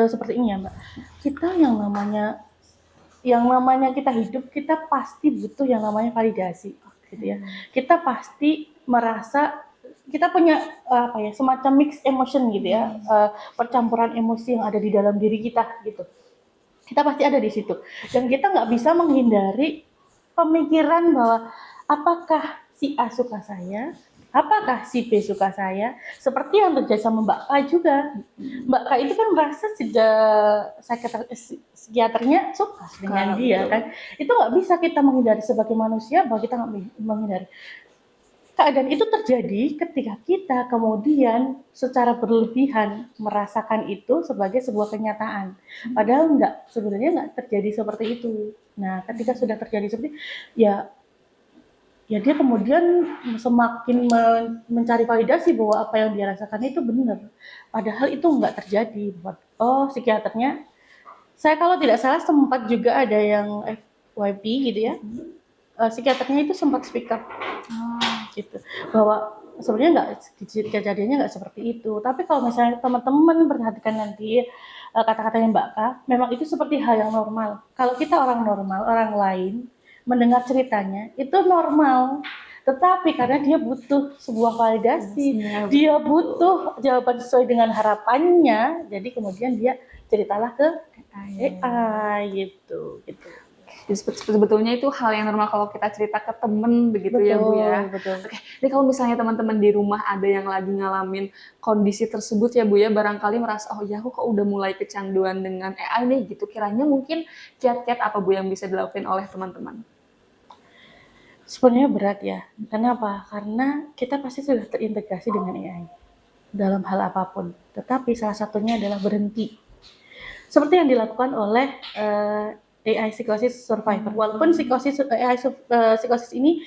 seperti ini ya Mbak. Kita yang namanya yang namanya kita hidup, kita pasti butuh yang namanya validasi, gitu ya. Kita pasti merasa kita punya apa ya, semacam mix emotion gitu ya, percampuran emosi yang ada di dalam diri kita gitu. Kita pasti ada di situ, dan kita nggak bisa menghindari pemikiran bahwa apakah si A suka saya, apakah si B suka saya, seperti yang terjadi sama Mbak K juga. Mbak K itu kan merasa psikiaternya suka dengan dia kan, itu nggak bisa kita menghindari sebagai manusia, bahwa kita nggak menghindari. Keadaan itu terjadi ketika kita kemudian secara berlebihan merasakan itu sebagai sebuah kenyataan. Padahal sebenarnya nggak terjadi seperti itu. Nah, ketika sudah terjadi seperti ya ya dia kemudian semakin mencari validasi bahwa apa yang dia rasakan itu benar. Padahal itu nggak terjadi. Oh, psikiaternya, saya kalau tidak salah sempat juga ada yang FYP gitu ya. Psikiaternya itu sempat speak up gitu, bahwa sebenarnya kejadiannya nggak seperti itu. Tapi kalau misalnya teman-teman perhatikan nanti kata-katanya Mbak K, memang itu seperti hal yang normal. Kalau kita orang normal, orang lain mendengar ceritanya itu normal. Tetapi karena dia butuh sebuah validasi, dia butuh jawaban sesuai dengan harapannya, jadi kemudian dia ceritalah ke AI gitu. Jadi sebetulnya itu hal yang normal kalau kita cerita ke temen begitu ya Bu ya. Betul. Oke, jadi kalau misalnya teman-teman di rumah ada yang lagi ngalamin kondisi tersebut ya Bu ya, barangkali merasa oh ya aku kok udah mulai kecanduan dengan AI nih gitu. Kiranya mungkin kiat-kiat apa Bu yang bisa dilakukan oleh teman-teman? Sebenarnya berat ya. Kenapa? Karena kita pasti sudah terintegrasi dengan AI dalam hal apapun. Tetapi salah satunya adalah berhenti. Seperti yang dilakukan oleh AI Psychosis Survivor. Walaupun psikosis ini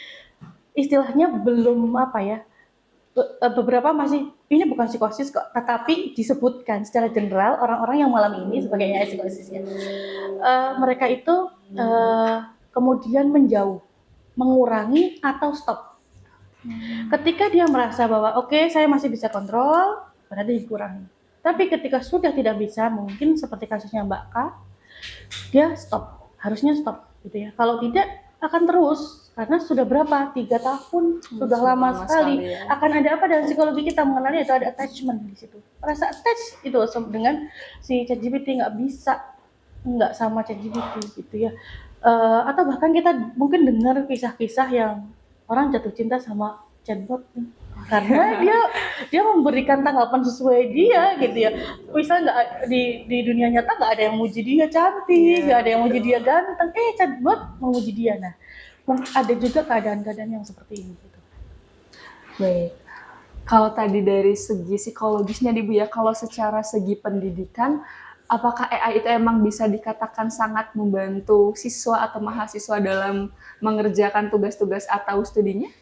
istilahnya belum apa ya, beberapa masih ini bukan psikosis kok, tetapi disebutkan secara general orang-orang yang malam ini sebagai AI psikosis ya. Mereka itu kemudian menjauh, mengurangi atau stop. Ketika dia merasa bahwa oke, saya masih bisa kontrol, berarti dikurangi. Tapi ketika sudah tidak bisa, mungkin seperti kasusnya Mbak K, dia stop, harusnya stop gitu ya. Kalau tidak akan terus, karena sudah berapa? 3 tahun, sudah lama sekali. Ya. Akan ada apa dalam psikologi kita mengenalnya, itu ada attachment di situ. Rasa attach itu dengan si ChatGPT, nggak sama ChatGPT gitu ya. Atau bahkan kita mungkin dengar kisah-kisah yang orang jatuh cinta sama chatbot karena dia memberikan tanggapan sesuai dia gitu ya. Misal nggak di dunia nyata nggak ada yang muji dia cantik, nggak ada yang muji dia ganteng, chatbot memuji dia. Nah, ada juga keadaan-keadaan yang seperti ini gitu. Baik. Kalau tadi dari segi psikologisnya nih Bu ya, kalau secara segi pendidikan, apakah AI itu emang bisa dikatakan sangat membantu siswa atau mahasiswa dalam mengerjakan tugas-tugas atau studinya?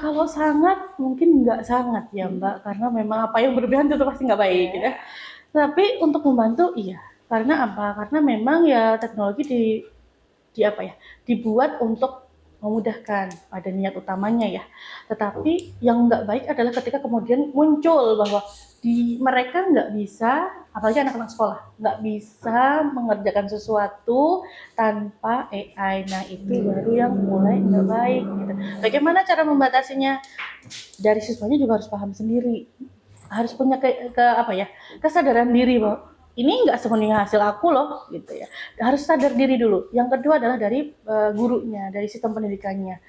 Kalau sangat, mungkin nggak sangat ya Mbak, karena memang apa yang berlebihan itu pasti nggak baik gitu ya. Tapi untuk membantu iya, karena apa? Karena memang ya teknologi dibuat untuk memudahkan pada niat utamanya ya. Tetapi yang nggak baik adalah ketika kemudian muncul bahwa mereka nggak bisa, apalagi anak-anak sekolah, nggak bisa mengerjakan sesuatu tanpa AI. Nah itu baru yang mulai nggak baik gitu. Bagaimana cara membatasinya? Dari siswanya juga harus paham sendiri, harus punya kesadaran diri bahwa ini nggak sepenuhnya hasil aku loh gitu ya. Harus sadar diri dulu. Yang kedua adalah dari gurunya, dari sistem pendidikannya.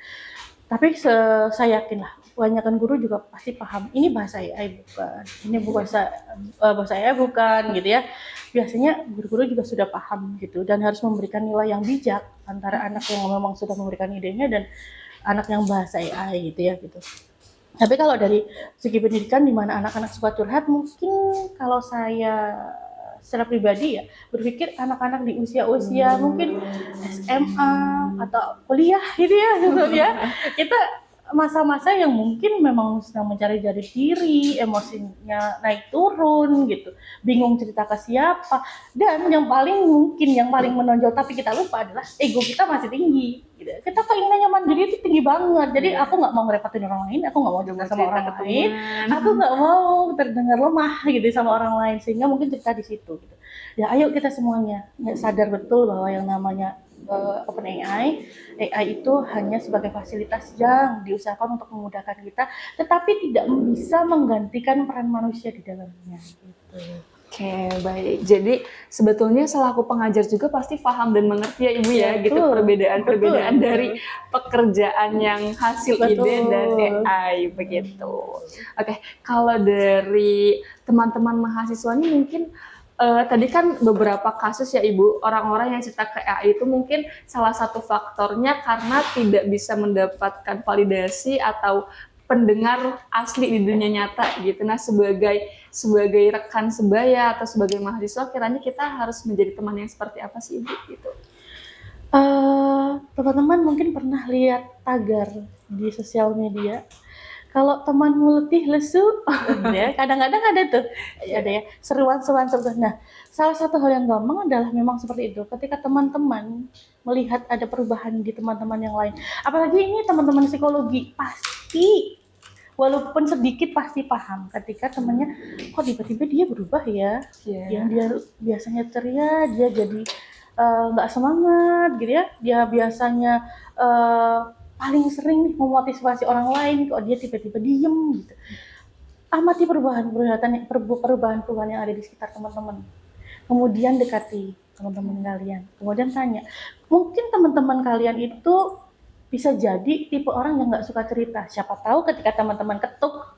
Tapi saya yakin lah, kebanyakan guru juga pasti paham. Ini bahasa AI bukan, ini bahasa AI bukan gitu ya. Biasanya guru-guru juga sudah paham gitu dan harus memberikan nilai yang bijak antara anak yang memang sudah memberikan idenya dan anak yang bahasa AI gitu ya gitu. Tapi kalau dari segi pendidikan di mana anak-anak suka curhat, mungkin kalau saya secara pribadi ya berpikir anak-anak di usia mungkin SMA atau kuliah gitu ya kita masa-masa yang mungkin memang sedang mencari jati diri, emosinya naik turun gitu, bingung cerita ke siapa, dan yang paling menonjol tapi kita lupa adalah ego kita masih tinggi gitu. Kita keinginannya mandiri itu tinggi banget, jadi aku nggak mau ngerepotin orang lain, aku nggak mau cerita sama orang lain, aku nggak mau terdengar lemah gitu sama orang lain, sehingga mungkin cerita di situ gitu. Ya ayo kita semuanya sadar betul bahwa yang namanya OpenAI, AI itu hanya sebagai fasilitas yang diusahakan untuk memudahkan kita, tetapi tidak bisa menggantikan peran manusia di dalamnya. Gitu. Oke, baik. Jadi sebetulnya selaku pengajar juga pasti paham dan mengerti ya Ibu ya, gitu perbedaan-perbedaan betul. dari pekerjaan yang hasil ide Betul. dan AI begitu. Oke, kalau dari teman-teman mahasiswa ini mungkin tadi kan beberapa kasus ya Ibu, orang-orang yang cerita ke AI itu mungkin salah satu faktornya karena tidak bisa mendapatkan validasi atau pendengar asli di dunia nyata gitu. Nah, sebagai rekan sebaya atau sebagai mahasiswa, kiranya kita harus menjadi teman yang seperti apa sih Ibu gitu? Teman-teman mungkin pernah lihat tagar di sosial media. Kalau temanmu letih lesu, ya kadang-kadang ada tuh, ada ya seruan-seruan seperti itu. Nah, salah satu hal yang gampang adalah memang seperti itu. Ketika teman-teman melihat ada perubahan di teman-teman yang lain, apalagi ini teman-teman psikologi, pasti walaupun sedikit pasti paham ketika temannya kok tiba-tiba dia berubah ya, yang dia biasanya ceria dia jadi nggak semangat gitu ya, dia biasanya paling sering nih memotivasi orang lain, kok dia tiba-tiba diem gitu. Amati perubahan-perubahan yang ada di sekitar teman-teman, kemudian dekati teman-teman kalian, kemudian tanya, mungkin teman-teman kalian itu bisa jadi tipe orang yang nggak suka cerita. Siapa tahu ketika teman-teman ketuk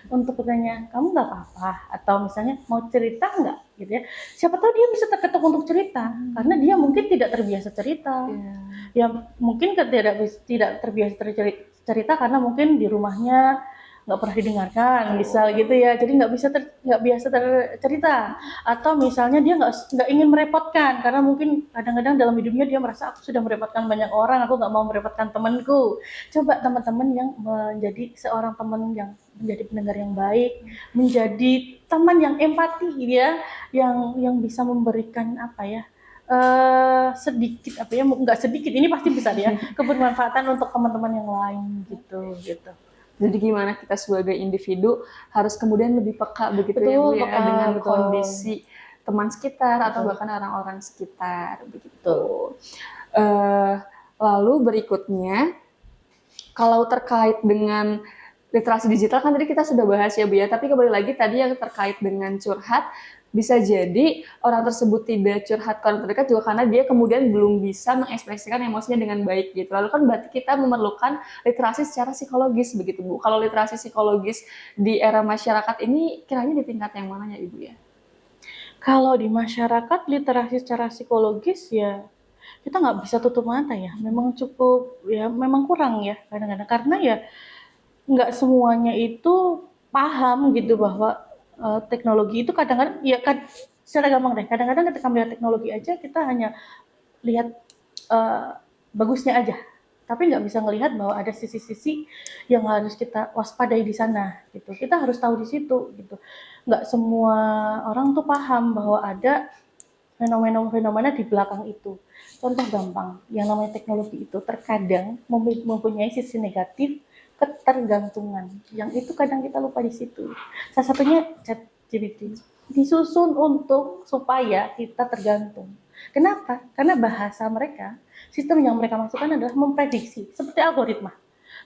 untuk bertanya, kamu nggak apa-apa, atau misalnya mau cerita nggak, gitu ya. Siapa tahu dia bisa terketuk untuk cerita, karena dia mungkin tidak terbiasa cerita. Ya mungkin tidak terbiasa cerita karena mungkin di rumahnya nggak pernah didengarkan, misal gitu ya, jadi nggak biasa cerita, atau misalnya dia nggak ingin merepotkan karena mungkin kadang-kadang dalam hidupnya dia merasa aku sudah merepotkan banyak orang, aku nggak mau merepotkan temanku. Coba teman-teman yang menjadi seorang teman yang menjadi pendengar yang baik, menjadi teman yang empati ya, yang bisa memberikan apa ya, sedikit apa ya, nggak sedikit ini pasti bisa ya, kebermanfaatan untuk teman-teman yang lain gitu. Jadi gimana kita sebagai individu harus kemudian lebih peka begitu ya Bu ya, Peka, dengan betul. kondisi teman sekitar atau bahkan orang-orang sekitar begitu. Lalu berikutnya, kalau terkait dengan literasi digital kan tadi kita sudah bahas ya Bu ya, tapi kembali lagi tadi yang terkait dengan curhat, bisa jadi orang tersebut tidak curhat ke orang terdekat juga karena dia kemudian belum bisa mengekspresikan emosinya dengan baik gitu. Lalu kan berarti kita memerlukan literasi secara psikologis begitu Bu. Kalau literasi psikologis di era masyarakat ini kiranya di tingkat yang mana ya Ibu ya? Kalau di masyarakat literasi secara psikologis ya kita nggak bisa tutup mata ya. Memang cukup ya, memang kurang ya kadang-kadang, karena ya nggak semuanya itu paham gitu bahwa teknologi itu kadang-kadang ya kan, secara gampang deh. Kadang-kadang ketika melihat teknologi aja kita hanya lihat bagusnya aja, tapi nggak bisa ngelihat bahwa ada sisi-sisi yang harus kita waspadai di sana gitu. Kita harus tahu di situ gitu. Nggak semua orang tuh paham bahwa ada fenomena di belakang itu. Contoh gampang, yang namanya teknologi itu terkadang mempunyai sisi negatif, ketergantungan. Yang itu kadang kita lupa di situ. Salah satunya ChatGPT. Disusun untuk supaya kita tergantung. Kenapa? Karena bahasa mereka, sistem yang mereka masukkan adalah memprediksi, seperti algoritma.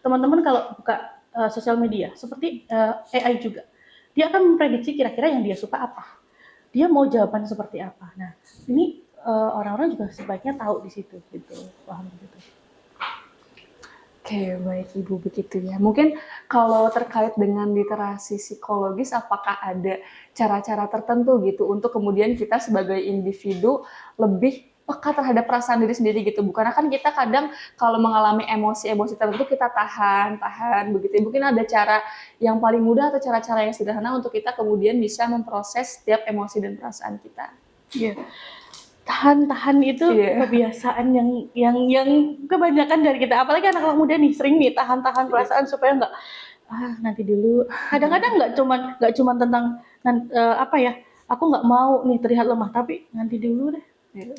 Teman-teman kalau buka sosial media, seperti AI juga, dia akan memprediksi kira-kira yang dia suka apa, dia mau jawaban seperti apa. Nah, ini orang-orang juga sebaiknya tahu di situ gitu, paham gitu. Oke, baik Ibu begitu ya. Mungkin kalau terkait dengan literasi psikologis, apakah ada cara-cara tertentu gitu untuk kemudian kita sebagai individu lebih peka terhadap perasaan diri sendiri gitu. Bukan kan kita kadang kalau mengalami emosi-emosi tertentu kita tahan begitu. Mungkin ada cara yang paling mudah atau cara-cara yang sederhana untuk kita kemudian bisa memproses setiap emosi dan perasaan kita. Iya. tahan itu Iya. kebiasaan yang kebanyakan dari kita, apalagi anak-anak muda nih sering nih tahan-tahan perasaan supaya nggak nanti dulu. Kadang-kadang nggak cuman tentang apa ya, aku nggak mau nih terlihat lemah, tapi nanti dulu deh,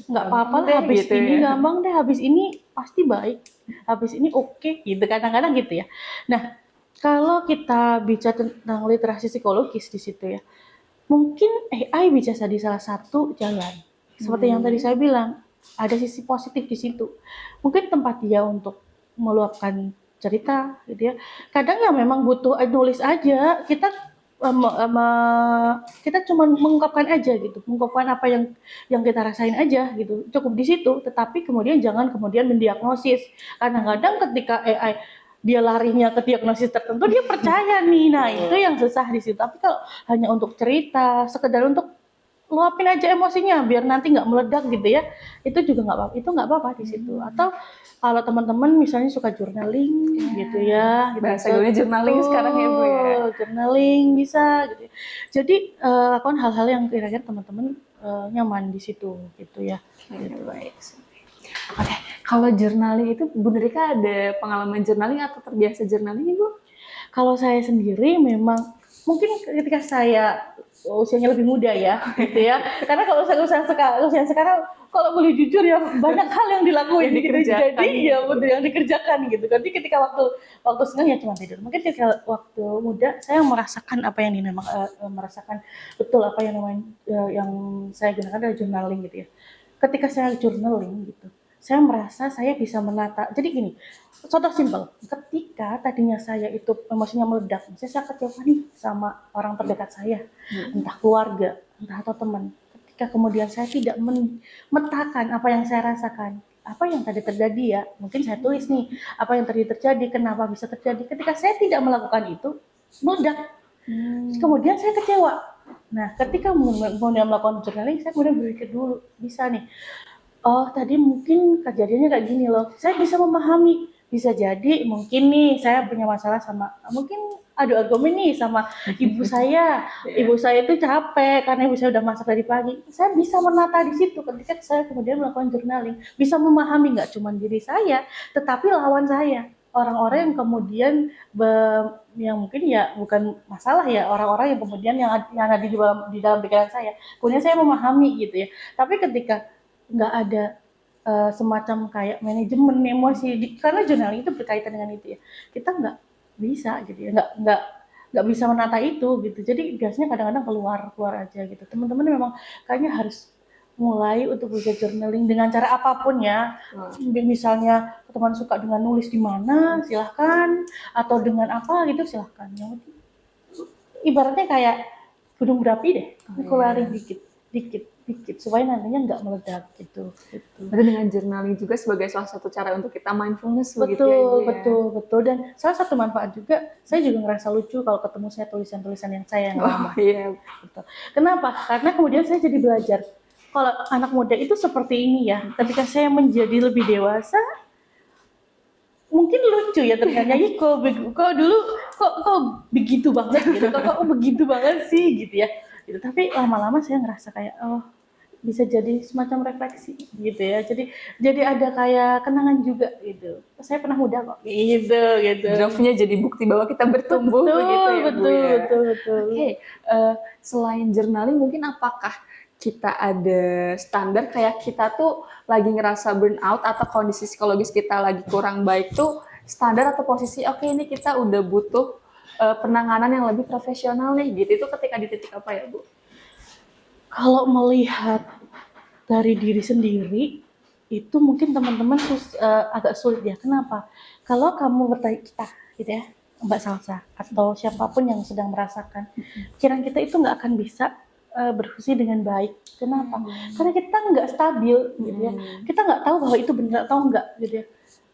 nggak apa-apa Gampang lah, deh habis gitu ini ya. gampang deh, habis ini pasti baik, habis ini oke gitu, kadang-kadang gitu ya. Nah, kalau kita bicara tentang literasi psikologis di situ ya, mungkin AI bisa jadi salah satu jalan. Seperti yang tadi saya bilang, ada sisi positif di situ. Mungkin tempat dia untuk meluapkan cerita gitu ya. Kadang ya memang butuh nulis aja. Kita cuma mengungkapkan aja gitu, mengungkapkan apa yang kita rasain aja gitu. Cukup di situ, tetapi kemudian jangan kemudian mendiagnosis. Kadang-kadang ketika AI dia larinya ke diagnosis tertentu, dia percaya nih. Nah, itu yang susah di situ. Tapi kalau hanya untuk cerita, sekedar untuk luapin aja emosinya biar nanti nggak meledak gitu ya, itu juga nggak apa, itu nggak apa-apa di situ. Atau kalau teman-teman misalnya suka journaling gitu ya, gitu, Bahasa gaulnya journaling sekarang ya Bu ya. journaling bisa gitu. Jadi lakukan hal-hal yang kira-kira teman-teman nyaman di situ gitu ya. Gitu. Baik. Oke, kalau journaling itu Bu Rika ada pengalaman journaling atau terbiasa journaling Bu? Kalau saya sendiri memang mungkin ketika saya usianya lebih muda ya, gitu ya. Karena kalau usia sekarang, kalau boleh jujur ya banyak hal yang dilakuin Yang gitu. dikerjakan Jadi ya gitu. betul yang dikerjakan gitu. Jadi ketika waktu senang ya cuma tidur. Mungkin ketika waktu muda saya merasakan apa yang dinamakan merasakan betul apa yang namanya yang saya gunakan adalah journaling gitu ya. Ketika saya journaling gitu, saya merasa saya bisa menata. Jadi gini, contoh simpel, ketika tadinya saya itu emosinya meledak, misalnya saya kecewa nih sama orang terdekat saya, entah keluarga, entah atau teman. Ketika kemudian saya tidak memetakan apa yang saya rasakan, apa yang tadi terjadi ya, mungkin saya tulis nih, apa yang tadi terjadi, kenapa bisa terjadi. Ketika saya tidak melakukan itu, meledak. Kemudian saya kecewa. Nah, ketika kemudian melakukan journaling, saya kemudian berpikir dulu, bisa nih, oh tadi mungkin kejadiannya kayak gini loh, saya bisa memahami, bisa jadi mungkin nih saya punya masalah sama, mungkin adu argumen nih sama ibu saya itu capek karena ibu saya udah masak dari pagi, saya bisa menata di situ ketika saya kemudian melakukan journaling, bisa memahami nggak cuma diri saya, tetapi lawan saya, orang-orang yang kemudian yang mungkin ya bukan masalah ya, orang-orang yang kemudian yang ada di dalam pikiran saya, kemudian saya memahami gitu ya, tapi ketika nggak ada semacam kayak manajemen emosi karena journaling itu berkaitan dengan itu ya, kita nggak bisa gitu ya, nggak bisa menata itu gitu, jadi biasanya kadang-kadang keluar keluar aja gitu. Teman-teman memang kayaknya harus mulai untuk belajar journaling dengan cara apapun ya. Misalnya teman suka dengan nulis di mana silahkan, atau dengan apa gitu silahkan, yang penting ibaratnya kayak gunung berapi deh, keluarin dikit dikit dikit supaya nantinya nggak meledak gitu. Berarti dengan journaling juga sebagai salah satu cara untuk kita mindfulness begitu ya Betul, Ibu ya. betul. Dan salah satu manfaat juga, saya juga ngerasa lucu kalau ketemu saya tulisan-tulisan yang saya yang lama. Oh iya. Gitu. Kenapa? Karena kemudian saya jadi belajar. Kalau anak muda itu seperti ini ya, ketika saya menjadi lebih dewasa, mungkin lucu ya ternyata, ih kok dulu kok begitu banget gitu, kok begitu banget sih gitu ya. Gitu. Tapi lama-lama saya ngerasa kayak, oh bisa jadi semacam refleksi gitu ya, jadi ada kayak kenangan juga gitu, saya pernah muda kok gitu. Draftnya jadi bukti bahwa kita bertumbuh Betul, begitu ya Bu betul, ya. betul, betul. Oke, selain journaling mungkin apakah kita ada standar kayak kita tuh lagi ngerasa burnout atau kondisi psikologis kita lagi kurang baik tuh standar atau posisi oke ini kita udah butuh penanganan yang lebih profesional nih gitu, itu ketika di titik apa ya Bu? Kalau melihat dari diri sendiri itu mungkin teman-teman agak sulit ya. Kenapa? Kalau kamu bertanya kita gitu ya, Mbak Salsa atau siapapun yang sedang merasakan, pikiran kita itu nggak akan bisa berfungsi dengan baik. Kenapa? Karena kita nggak stabil gitu ya. Kita nggak tahu bahwa itu benar atau enggak gitu ya.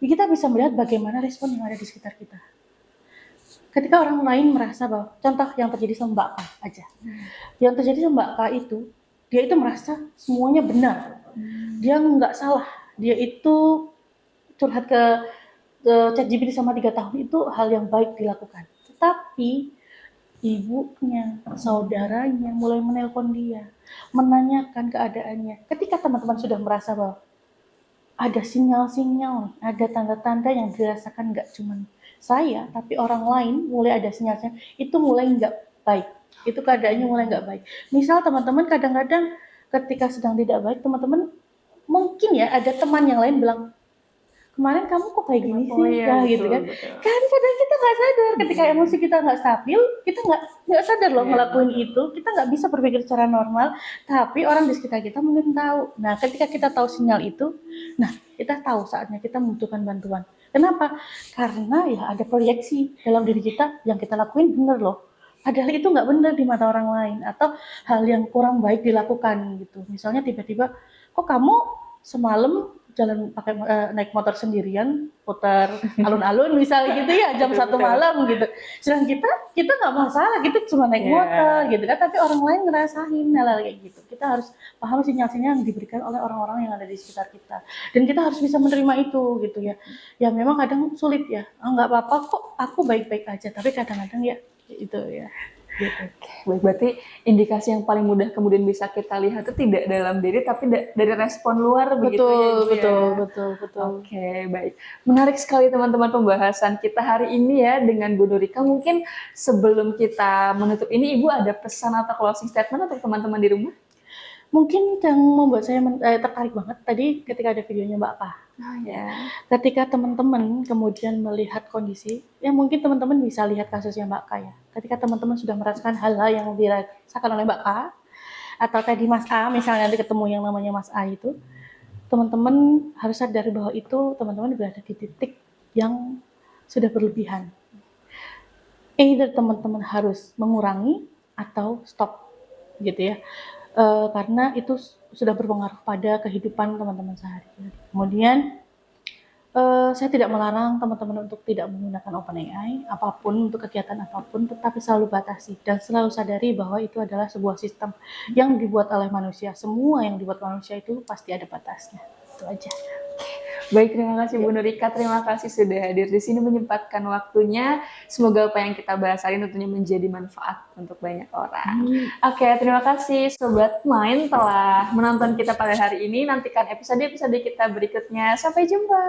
Kita bisa melihat bagaimana respon yang ada di sekitar kita. Ketika orang lain merasa bahwa, contoh yang terjadi sama Mbak K aja, yang terjadi sama Mbak K itu, dia itu merasa semuanya benar, dia nggak salah, dia itu curhat ke ChatGPT sama 3 tahun itu hal yang baik dilakukan. Tetapi ibunya, saudaranya mulai menelpon dia, menanyakan keadaannya. Ketika teman-teman sudah merasa bahwa ada sinyal-sinyal, ada tanda-tanda yang dirasakan nggak cuma saya, tapi orang lain mulai ada sinyalnya, itu mulai nggak baik. Itu keadaannya mulai nggak baik. Misal teman-teman kadang-kadang ketika sedang tidak baik, teman-teman mungkin ya ada teman yang lain bilang, kemarin kamu kok kayak gini Oh sih, iya, nah betul, gitu kan. betul. Kan kadang kita nggak sadar ketika emosi kita nggak stabil, kita nggak sadar loh Iya, ngelakuin itu, kita nggak bisa berpikir secara normal, tapi orang di sekitar kita mungkin tahu. Nah, ketika kita tahu sinyal itu, nah kita tahu saatnya kita membutuhkan bantuan. Kenapa? Karena ya ada proyeksi dalam diri kita yang kita lakuin bener loh. Padahal itu nggak benar di mata orang lain atau hal yang kurang baik dilakukan gitu. Misalnya tiba-tiba, kok kamu semalam jalan pakai naik motor sendirian putar alun-alun misalnya gitu ya jam 1 betul. malam gitu. Sedang kita nggak masalah, kita cuma naik Iya. motor gitu kan, tapi orang lain ngerasain hal-hal kayak gitu. Kita harus paham sinyal-sinyal yang diberikan oleh orang-orang yang ada di sekitar kita, dan kita harus bisa menerima itu gitu ya. Ya memang kadang sulit ya, nggak apa-apa kok, aku baik-baik aja, tapi kadang-kadang ya itu ya gitu. Baik, berarti indikasi yang paling mudah kemudian bisa kita lihat itu tidak dalam diri, tapi dari respon luar begitu ya, Betul, Ibu ya? betul. Oke, baik. Menarik sekali teman-teman pembahasan kita hari ini ya dengan Bu Nurika. Mungkin sebelum kita menutup ini, Ibu ada pesan atau closing statement untuk teman-teman di rumah? Mungkin yang membuat saya tertarik banget tadi ketika ada videonya Mbak Pa. Oh ya. Ketika teman-teman kemudian melihat kondisi, ya mungkin teman-teman bisa lihat kasusnya Mbak Ka ya. Ketika teman-teman sudah merasakan hal-hal yang dirasakan oleh Mbak Ka, atau tadi Mas A, misalnya nanti ketemu yang namanya Mas A itu, teman-teman harus sadar bahwa itu teman-teman berada di titik yang sudah berlebihan. Either teman-teman harus mengurangi atau stop gitu ya. Karena itu sudah berpengaruh pada kehidupan teman-teman sehari-hari. Kemudian saya tidak melarang teman-teman untuk tidak menggunakan OpenAI, apapun untuk kegiatan apapun, tetapi selalu batasi dan selalu sadari bahwa itu adalah sebuah sistem yang dibuat oleh manusia. Semua yang dibuat manusia itu pasti ada batasnya. Itu aja. Baik, terima kasih Bu Nurika. Terima kasih sudah hadir di sini menyempatkan waktunya. Semoga apa yang kita bahas hari ini tentunya menjadi manfaat untuk banyak orang. Oke, terima kasih Sobat Main telah menonton kita pada hari ini. Nantikan episode-episode kita berikutnya. Sampai jumpa.